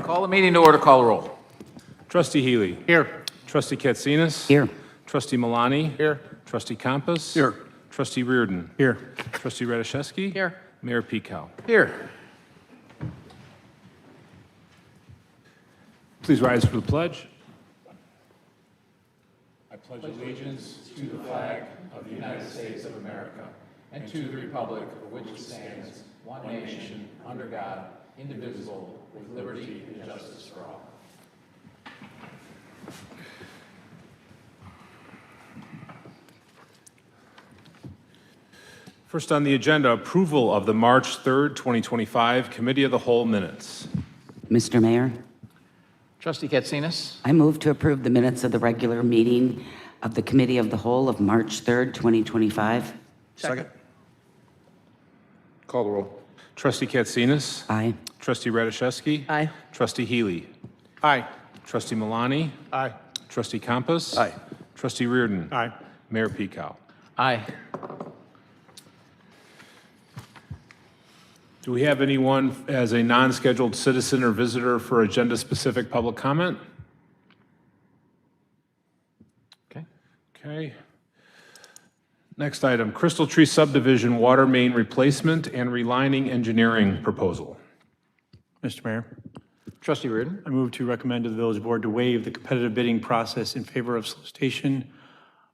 Call the meeting to order. Call the roll. Trustee Healy. Here. Trustee Katsinas. Here. Trustee Milani. Here. Trustee Compass. Here. Trustee Reardon. Here. Trustee Radishevsky. Here. Mayor Pekow. Here. Please rise for the pledge. I pledge allegiance to the flag of the United States of America and to the republic for which it stands, one nation, under God, indivisible, with liberty and justice for all. First on the agenda, approval of the March 3rd, 2025 Committee of the Whole minutes. Mr. Mayor, Trustee Katsinas. I move to approve the minutes of the regular meeting of the Committee of the Whole of March 3rd, 2025. Second. Call the roll. Trustee Katsinas. Aye. Trustee Radishevsky. Aye. Trustee Healy. Aye. Trustee Milani. Aye. Trustee Compass. Aye. Trustee Reardon. Aye. Mayor Pekow. Aye. Do we have anyone as a non-scheduled citizen or visitor for agenda-specific public comment? Okay. Okay. Next item, Crystal Tree Subdivision Water Main Replacement and Relining Engineering Proposal. Mr. Mayor, Trustee Reardon. I move to recommend to the village board to waive the competitive bidding process in favor of solicitation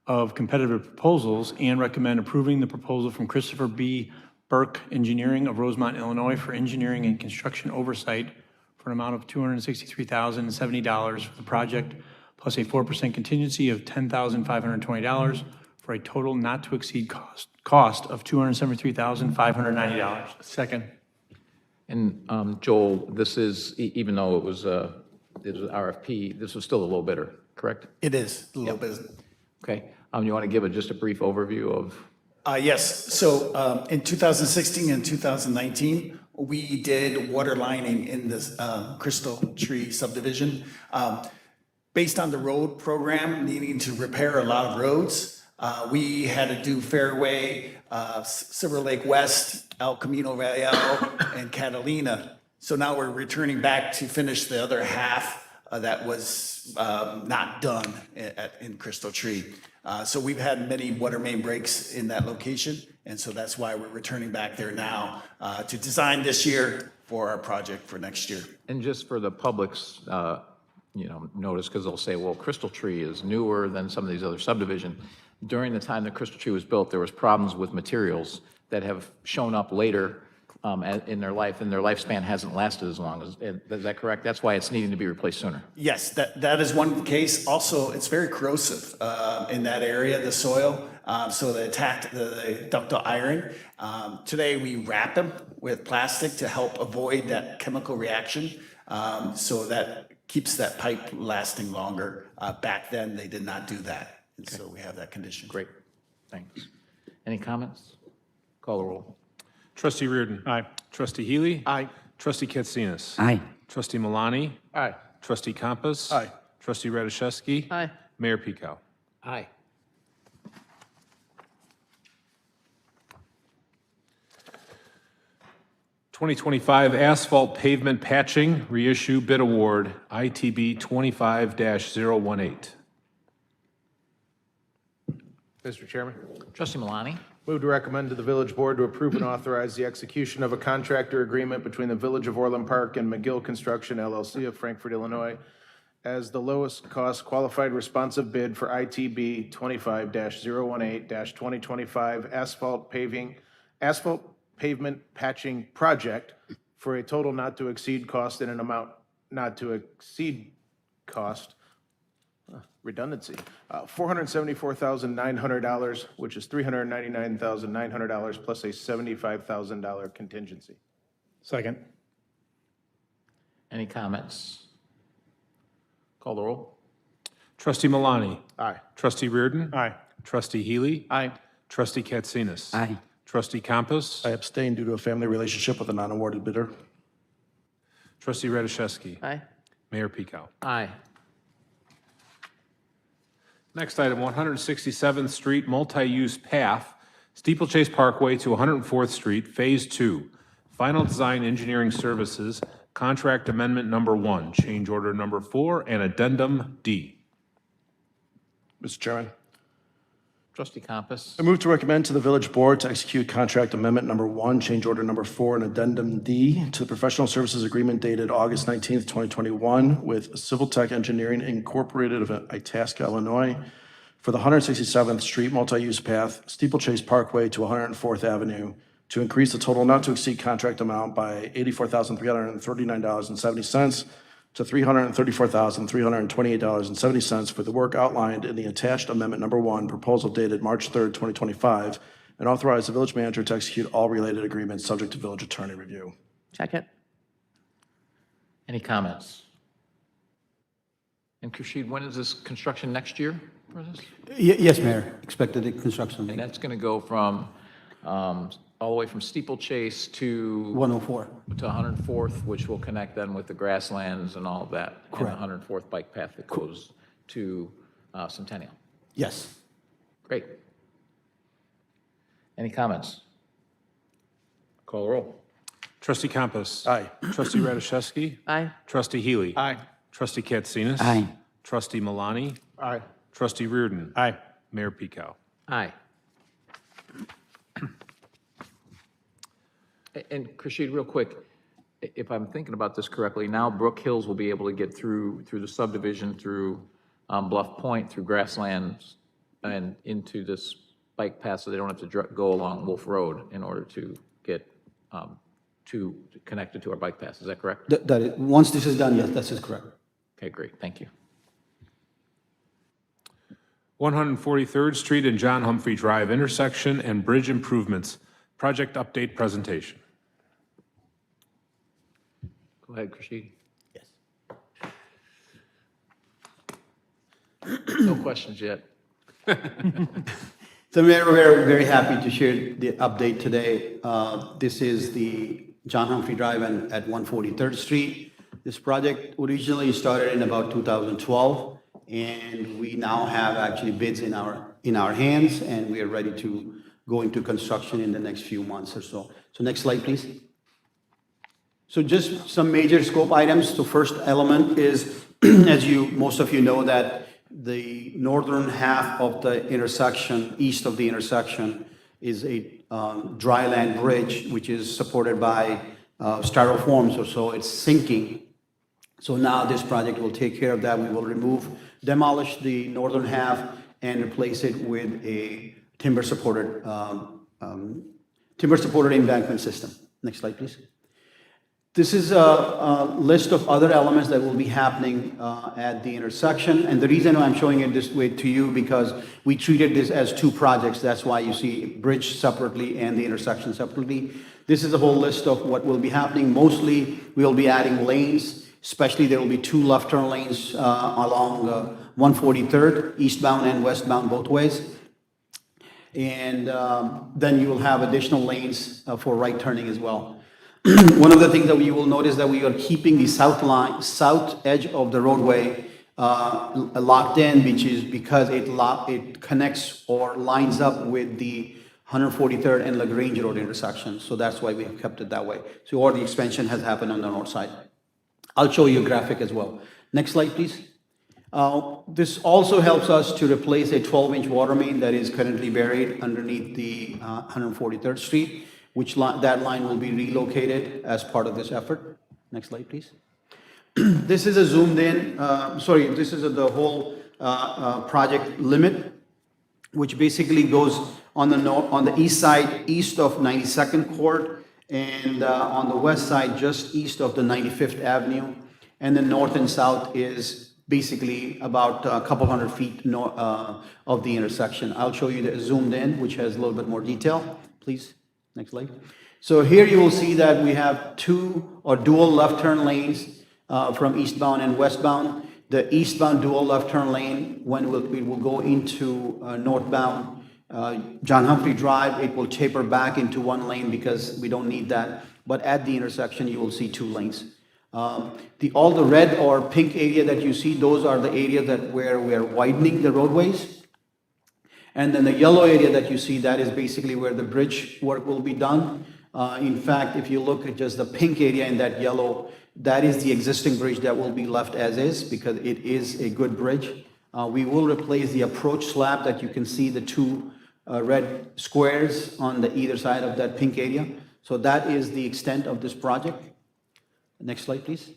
of competitive proposals and recommend approving the proposal from Christopher B. Burke Engineering of Rosemont, Illinois for engineering and construction oversight for an amount of $263,070 for the project, plus a 4% contingency of $10,520 for a total not to exceed cost of $273,590. Second. And Joel, this is, even though it was an RFP, this was still a low bidder, correct? It is a little bit. Okay. You want to give just a brief overview of? Yes, so in 2016 and 2019, we did water lining in this Crystal Tree subdivision. Based on the road program needing to repair a lot of roads, we had to do Fairway, Silver Lake West, El Camino Real, and Catalina. So now we're returning back to finish the other half that was not done in Crystal Tree. So we've had many water main breaks in that location, and so that's why we're returning back there now to design this year for our project for next year. And just for the public's, notice, because they'll say, well, Crystal Tree is newer than some of these other subdivisions. During the time that Crystal Tree was built, there was problems with materials that have shown up later in their life, and their lifespan hasn't lasted as long. Is that correct? That's why it's needing to be replaced sooner. Yes, that is one case. Also, it's very corrosive in that area, the soil. So they attacked the ductile iron. Today, we wrap them with plastic to help avoid that chemical reaction. So that keeps that pipe lasting longer. Back then, they did not do that. And so we have that condition. Great. Thanks. Any comments? Call the roll. Trustee Reardon. Aye. Trustee Healy. Aye. Trustee Katsinas. Aye. Trustee Milani. Aye. Trustee Compass. Aye. Trustee Radishevsky. Aye. Mayor Pekow. Aye. (2025) Asphalt Pavement Patching Reissue Bid Award, ITB 25-018. Mr. Chairman, Trustee Milani. move to recommend to the village board to approve and authorize the execution of a contractor agreement between the Village of Orland Park and McGill Construction LLC of Frankfort, Illinois, as the lowest cost qualified responsive bid for ITB 25-018-2025 asphalt pavement patching project for a total not to exceed cost and an amount not to exceed cost redundancy, $474,900, which is $399,900 plus a $75,000 contingency. Second. Any comments? Call the roll. Trustee Milani. Aye. Trustee Reardon. Aye. Trustee Healy. Aye. Trustee Katsinas. Aye. Trustee Compass. I abstain due to a family relationship with a non-awarded bidder. Trustee Radishevsky. Aye. Mayor Pekow. Aye. Next item, 167th Street Multi-Use Path, Steeplechase Parkway to 104th Street, Phase 2. Final Design Engineering Services, Contract Amendment Number 1, Change Order Number 4, and Addendum D. Mr. Chairman, Trustee Compass. I move to recommend to the village board to execute contract amendment number 1, change order number 4, and addendum D to the professional services agreement dated August 19th, 2021 with Civil Tech Engineering Incorporated of Itasca, Illinois for the 167th Street multi-use path, Steeplechase Parkway to 104th Avenue, to increase the total not to exceed contract amount by $84,339.70 to $334,328.70 for the work outlined in the attached amendment number 1, proposal dated March 3rd, 2025, and authorize the village manager to execute all related agreements subject to village attorney review. Second. Any comments? And Khursheed, when is this construction next year for this? Yes, Mayor, expected construction And that's going to go from, all the way from Steeplechase to 104. 104th, which will connect then with the grasslands and all of that. Correct. And the 104th bike path that goes to Centennial. Yes. Great. Any comments? Call the roll. Trustee Compass. Aye. Trustee Radiszewski. Aye. Trustee Healy. Aye. Trustee Katsinas. Aye. Trustee Malani. Aye. Trustee Reardon. Aye. Mayor Pico. Aye. And Khursheed, real quick, if I'm thinking about this correctly, now Brook Hills will be able to get through the subdivision, through Bluff Point, through grasslands, and into this bike path, so they don't have to go along Wolf Road in order to get connected to our bike path. Is that correct? Once this is done, yes, that is correct. Okay, great, thank you. 143rd Street and John Humphrey Drive intersection and bridge improvements. Project update presentation. Go ahead, Khursheed. Yes. No questions yet. So Mayor, we're very happy to share the update today. This is the John Humphrey Drive at 143rd Street. This project originally started in about 2012, and we now have actually bids in our hands, and we are ready to go into construction in the next few months or so. So next slide, please. So just some major scope items. The first element is, as most of you know, that the northern half of the intersection, east of the intersection, is a dry land bridge, which is supported by styrofoams or so. It's sinking. So now this project will take care of that. We will demolish the northern half and replace it with a timber-supported embankment system. Next slide, please. This is a list of other elements that will be happening at the intersection. And the reason I'm showing it this way to you, because we treated this as two projects. That's why you see bridge separately and the intersection separately. This is a whole list of what will be happening. Mostly, we'll be adding lanes, especially there will be 2 left turn lanes along 143rd, eastbound and westbound both ways. And then you will have additional lanes for right turning as well. One of the things that you will notice that we are keeping the south edge of the roadway locked in, which is because it connects or lines up with the 143rd and LaGrange Road intersection. So that's why we have kept it that way. So all the expansion has happened on the north side. I'll show you a graphic as well. Next slide, please. This also helps us to replace a 12-inch water main that is currently buried underneath the 143rd Street, which that line will be relocated as part of this effort. Next slide, please. This is a zoomed in, this is the whole project limit, which basically goes on the east side, east of 92nd Court, and on the west side, just east of the 95th Avenue. And the north and south is basically about a couple hundred feet of the intersection. I'll show you the zoomed in, which has a little bit more detail, please. Next slide. So here you will see that we have 2 or dual left turn lanes from eastbound and westbound. The eastbound dual left turn lane, when we will go into northbound John Humphrey Drive, it will taper back into 1 lane because we don't need that. But at the intersection, you will see 2 lanes. All the red or pink area that you see, those are the areas where we are widening the roadways. And then the yellow area that you see, that is basically where the bridge work will be done. In fact, if you look at just the pink area in that yellow, That is the existing bridge that will be left as is because it is a good bridge. We will replace the approach slab that you can see the two red squares on the either side of that pink area. So that is the extent of this project. Next slide, please.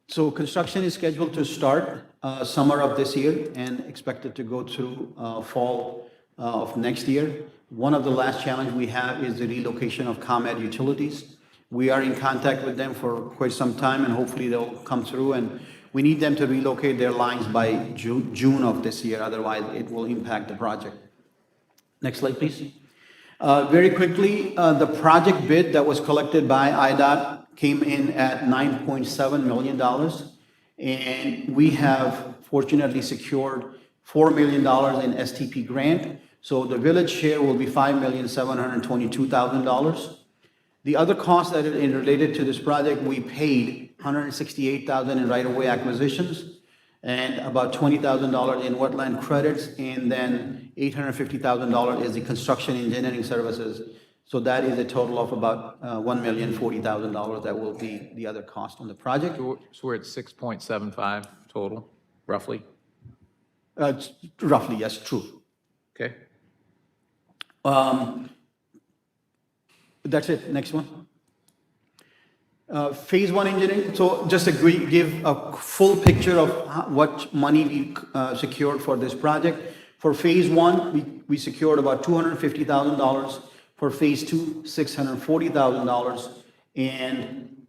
So construction is scheduled to start summer of this year and expected to go through fall of next year. One of the last challenges we have is the relocation of ComEd utilities. We are in contact with them for quite some time, and hopefully they'll come through, and we need them to relocate their lines by June of this year, otherwise it will impact the project. Next slide, please. Very quickly, the project bid that was collected by IDOT came in at $9.7 million, and we have fortunately secured $4 million in STP grant, so the village share will be $5,722,000. The other costs that are related to this project, we paid $168,000 in right-of-way acquisitions and about $20,000 in wetland credits, and then $850,000 is the construction engineering services. So that is a total of about $1,040,000 that will be the other cost on the project. So we're at 6.75 total, roughly? Roughly, yes, true. Okay. That's it, next one. Phase one engineering, so just to give a full picture of what money we secured for this project. For phase one, we secured about $250,000. For phase two, $640,000. And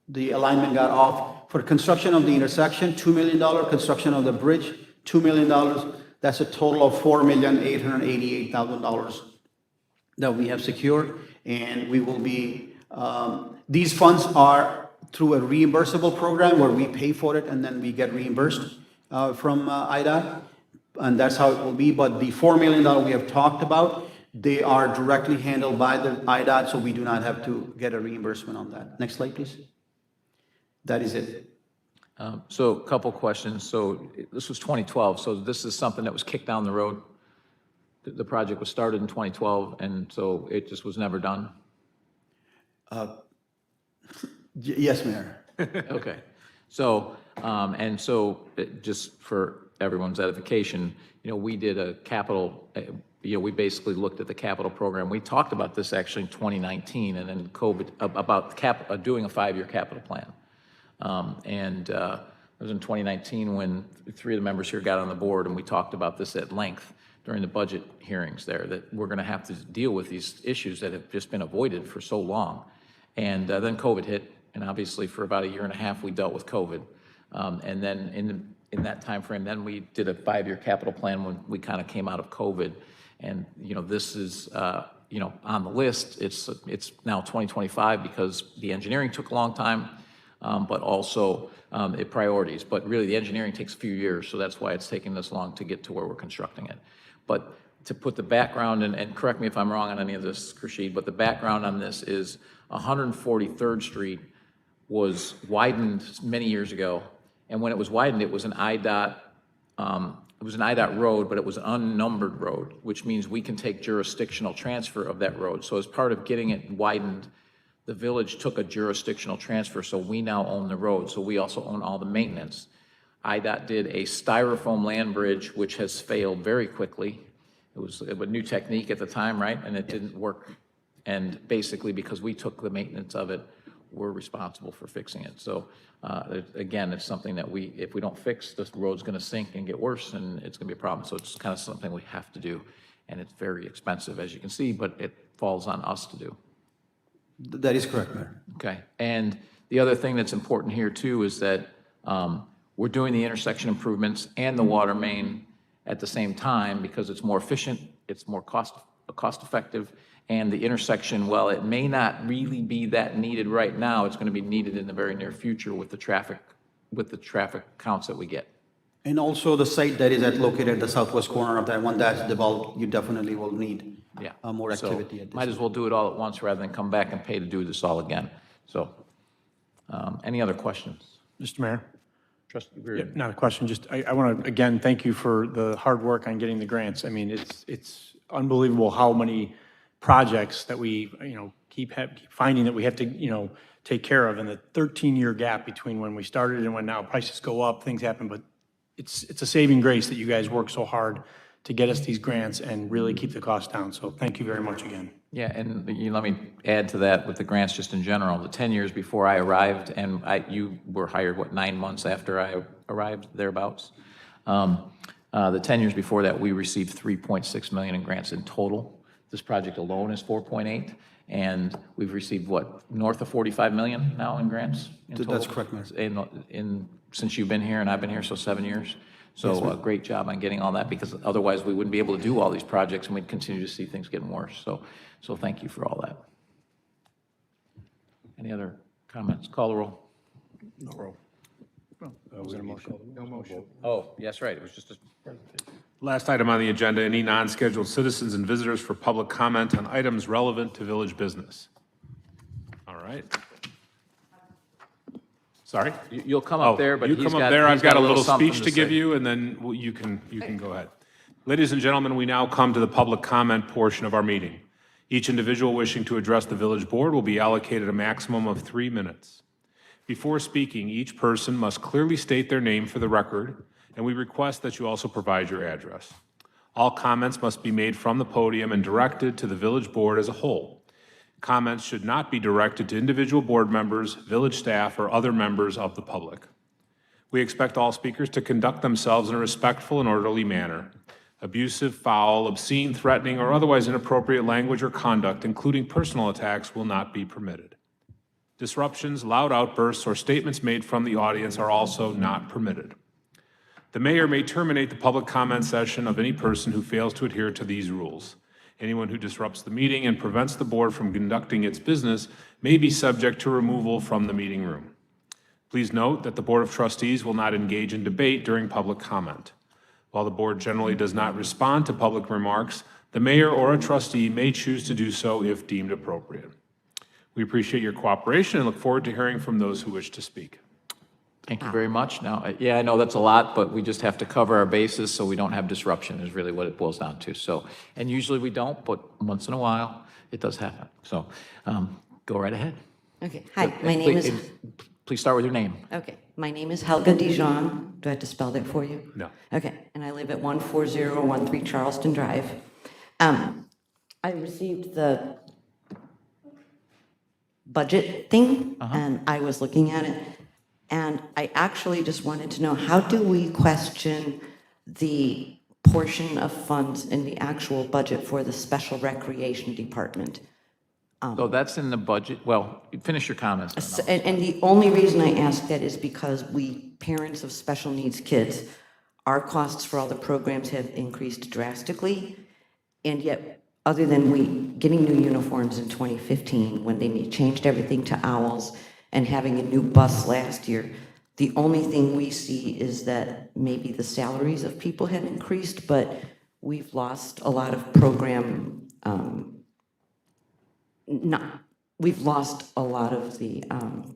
the alignment got off. For construction of the intersection, $2 million. Construction of the bridge, $2 million. That's a total of $4,888,000 that we have secured, and we will be, these funds are through a reimbursable program where we pay for it and then we get reimbursed from IDOT, and that's how it will be. But the $4 million we have talked about, they are directly handled by the IDOT, so we do not have to get a reimbursement on that. Next slide, please. That is it. So a couple questions. So this was 2012, so this is something that was kicked down the road? The project was started in 2012, and so it just was never done? Yes, Mayor. Okay. So, just for everyone's edification, we did a capital, we basically looked at the capital program. We talked about this actually in 2019, and then COVID, about doing a 5-year capital plan. It was in 2019 when 3 of the members here got on the board, and we talked about this at length during the budget hearings there, that we're going to have to deal with these issues that have just been avoided for so long. And then COVID hit, and obviously for about 1.5 years we dealt with COVID. And then in that time frame, then we did a 5-year capital plan when we kind of came out of COVID. And this is on the list. It's now 2025 because the engineering took a long time, but also priorities. But really, the engineering takes a few years, so that's why it's taking this long to get to where we're constructing it. But to put the background, and correct me if I'm wrong on any of this, Rashid, but the background on this is 143rd Street was widened many years ago, and when it was widened, it was an IDOT road, but it was an unnumbered road, which means we can take jurisdictional transfer of that road. So as part of getting it widened, the village took a jurisdictional transfer, so we now own the road, so we also own all the maintenance. IDOT did a styrofoam land bridge, which has failed very quickly. It was a new technique at the time, right? And it didn't work. And basically, because we took the maintenance of it, we're responsible for fixing it. So again, it's something that if we don't fix, this road's gonna sink and get worse, and it's gonna be a problem. So it's kind of something we have to do. And it's very expensive, as you can see, but it falls on us to do. That is correct, Mayor. Okay, and the other thing that's important here too is that we're doing the intersection improvements and the water main at the same time because it's more efficient, it's more cost effective, and the intersection, while it may not really be that needed right now, it's going to be needed in the very near future with the traffic counts that we get. And also the site that is located at the southwest corner of that one that's developed, you definitely will need more activity So at this. might as well do it all at once rather than come back and pay to do this all again. So, any other questions? Mr. Mayor? Trustee Yeah, Reardon. not a question, just I want to, again, thank you for the hard work on getting the grants. I mean, it's unbelievable how many projects that we, keep finding that we have to, take care of. And the 13-year gap between when we started and when now prices go up, things happen, but it's a saving grace that you guys work so hard to get us these grants and really keep the costs down. So thank you very much again. Yeah, and let me add to that with the grants just in general. The 10 years before I arrived, and you were hired, what, 9 months after I arrived, thereabouts? The 10 years before that, we received $3.6 million in grants in total. This project alone is 4.8, and we've received, what, north of 45 million now in grants? In total? That's correct, Mayor. Since you've been here, and I've been here, so 7 years. So great job on getting all that, because otherwise we wouldn't be able to do all these projects, and we'd continue to see things getting worse. So thank you for all that. Any other comments? Call the roll. No roll. Oh, yes, right, it was just a Last item on the agenda, any non-scheduled citizens and visitors for public comment on items relevant to village business. All right. Sorry? You'll come up there, but you he's come got- up there. he's I've got a little something speech to give say. you, and then you can go ahead. Ladies and gentlemen, we now come to the public comment portion of our meeting. Each individual wishing to address the village board will be allocated a maximum of 3 minutes. Before speaking, each person must clearly state their name for the record, and we request that you also provide your address. All comments must be made from the podium and directed to the village board as a whole. Comments should not be directed to individual board members, village staff, or other members of the public. We expect all speakers to conduct themselves in a respectful and orderly manner. Abusive, foul, obscene, threatening, or otherwise inappropriate language or conduct, including personal attacks, will not be permitted. Disruptions, loud outbursts, or statements made from the audience are also not permitted. The mayor may terminate the public comment session of any person who fails to adhere to these rules. Anyone who disrupts the meeting and prevents the board from conducting its business may be subject to removal from the meeting room. Please note that the Board of Trustees will not engage in debate during public comment. While the board generally does not respond to public remarks, the mayor or a trustee may choose to do so if deemed appropriate. We appreciate your cooperation and look forward to hearing from those who wish to speak. Thank you very much. Now, yeah, I know that's a lot, but we just have to cover our bases so we don't have disruption is really what it boils down to. So, and usually we don't, but once in a while, it does happen. So go right ahead. Okay, hi, my name is, Please start with your name. okay, my name is Helga Dijon. Do I have to spell that for you? No. Okay, and I live at 14013 Charleston Drive. I received the budget thing, and I was looking at it, and I actually just wanted to know, how do we question the portion of funds in the actual budget for the special recreation department? So that's in the budget. Well, finish your comments. And the only reason I ask that is because we, parents of special needs kids, our costs for all the programs have increased drastically, and yet, other than we getting new uniforms in 2015, when they changed everything to owls, and having a new bus last year, the only thing we see is that maybe the salaries of people have increased, but we've lost a lot of program, we've lost a lot of the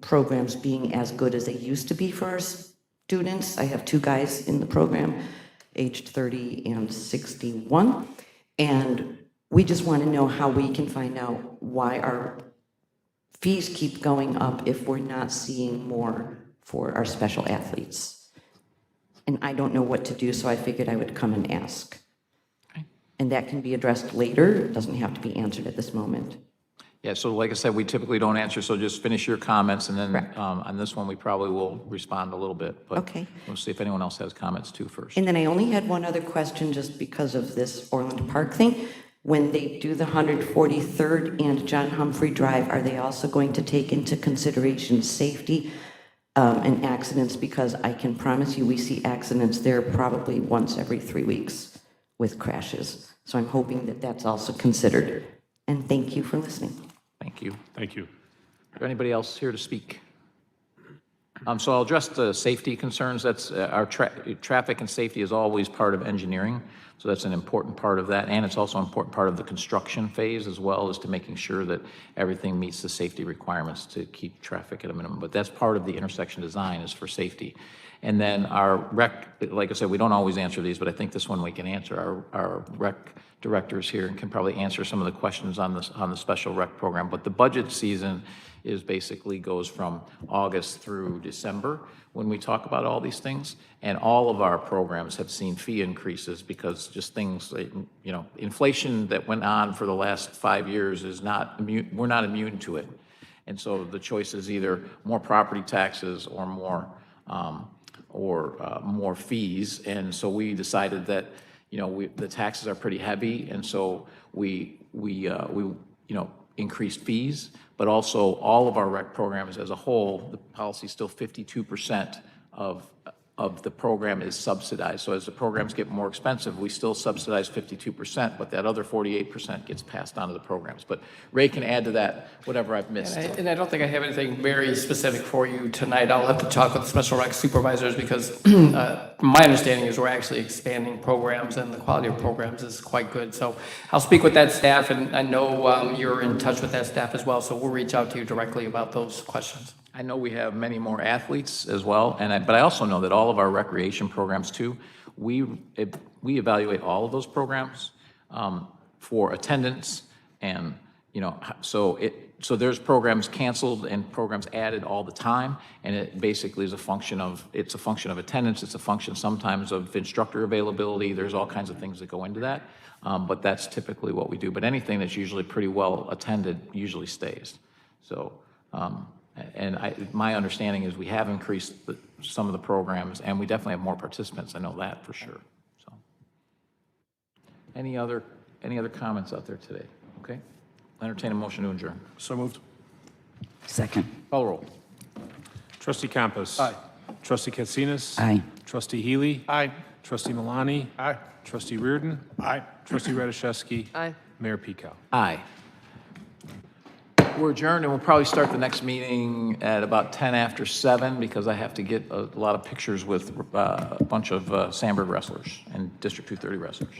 programs being as good as they used to be for our students. I have 2 guys in the program, aged 30 and 61, and we just want to know how we can find out why our fees keep going up if we're not seeing more for our special athletes. And I don't know what to do, so I figured I would come and ask. Okay. And that can be addressed later. It doesn't have to be answered at this moment. Yeah, so like I said, we typically don't answer, so just finish your comments, and then Correct. on this one, we probably will respond a little bit. But Okay. we'll see if anyone else has comments too first. And then I only had one other question just because of this Orland Park thing. When they do the 143rd and John Humphrey Drive, are they also going to take into consideration safety and accidents? Because I can promise you, we see accidents there probably once every 3 weeks with crashes. So I'm hoping that that's also considered. And thank you for listening. Thank you. Thank you. Is there anybody else here to speak? So I'll address the safety concerns. That's our traffic and safety is always part of engineering. So that's an important part of that, and it's also an important part of the construction phase as well, as to making sure that everything meets the safety requirements to keep traffic at a minimum. But that's part of the intersection design, is for safety. And then our rec, like I said, we don't always answer these, but I think this one we can answer. Our rec directors here can probably answer some of the questions on the special rec program. But the budget season is basically goes from August through December when we talk about all these things. And all of our programs have seen fee increases because just things, like, inflation that went on for the last 5 years is not immune, we're not immune to it. And so the choice is either more property taxes or more fees. And so we decided that, the taxes are pretty heavy, and so we increased fees, but also all of our rec programs as a whole, the policy is still 52% of the program is subsidized. So as the programs get more expensive, we still subsidize 52%, but that other 48% gets passed on to the programs. But Ray can add to that whatever I've missed. And I don't think I have anything very specific for you tonight. I'll have to talk with the special rec supervisors because my understanding is we're actually expanding programs and the quality of programs is quite good. So I'll speak with that staff, and I know you're in touch with that staff as well, so we'll reach out to you directly about those questions. I know we have many more athletes as well, but I also know that all of our recreation programs too, we evaluate all of those programs for attendance, and so there's programs canceled and programs added all the time, and it basically is a function of attendance. It's a function sometimes of instructor availability. There's all kinds of things that go into that, but that's typically what we do. But anything that's usually pretty well attended usually stays. So. And my understanding is we have increased some of the programs, and we definitely have more participants. I know that for sure. So, any other comments out there today? Okay, I'll entertain a motion to adjourn. So moved. Second. Call roll. Trustee Campus. Aye. Trustee Katsinas. Aye. Trustee Healy. Aye. Trustee Milani. Aye. Trustee Reardon. Aye. Trustee Radiszewski. Aye. Mayor Pico. Aye. We're adjourned, and we'll probably start the next meeting at about 10 after 7 because I have to get a lot of pictures with a bunch of Sandburg wrestlers and District 230 wrestlers.